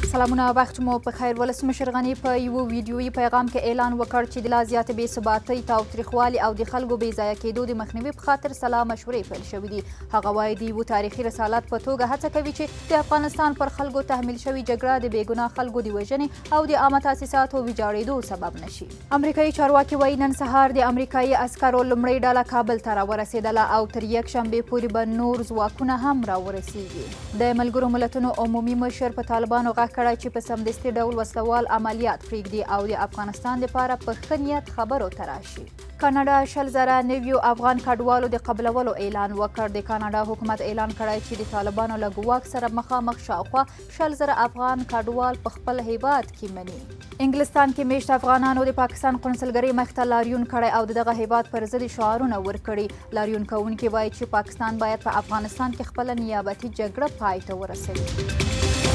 سلامونه وخت مو په خیر. ولسمشر غني په یو ویډیويي پیغام کې اعلان وکړ چې د لا زیاتې بې ثباتۍ تاوتریخوالي او د خلکو بې ځایه کېدو د مخنیوي په خاطر سلا مشورې پیل شوې دي. هغه وایي د یو تاریخي رسالت په توګه هڅه کوي چې د افغانستان پر خلکو تحمیل شوې جګړه د بې ګناه خلکو د وژنې او د عامه تاسیساتو ویجاړېدو سبب نشي. امریکایي چارواکي وایي نن سهار د امریکایي عسکرو لومړۍ ډله کابل ته راورسېدله او تر یکشنبې پورې به نور ځواکونه هم راورسیږي. د ملګرو ملتونو عمومي مشر په طالبانو غږ کړی چې په سمدستي ډول وسلوال عملیات پرېږدي او د افغانستان لپاره په ښه نیت خبرو ته راشي. کاناډا 100,000 نویو افغان کډوالو د قبلولو اعلان وکړ. د کاناډا حکومت اعلان کړی چې د طالبانو له ګواښ سره مخامخ شاوخوا 100,000 افغان کډوال په خپل هیواد کې مني. انګلستان کې میشت افغانانو د پاکستان قونسلګرۍ مخې ته لاریون کړی او دغه هیواد پر ضد شعارونه ورکړي. لاریون کوونکي وایي چې پاکستان باید په افغانستان کې خپله نیابتي جګړه پای ته ورسوي.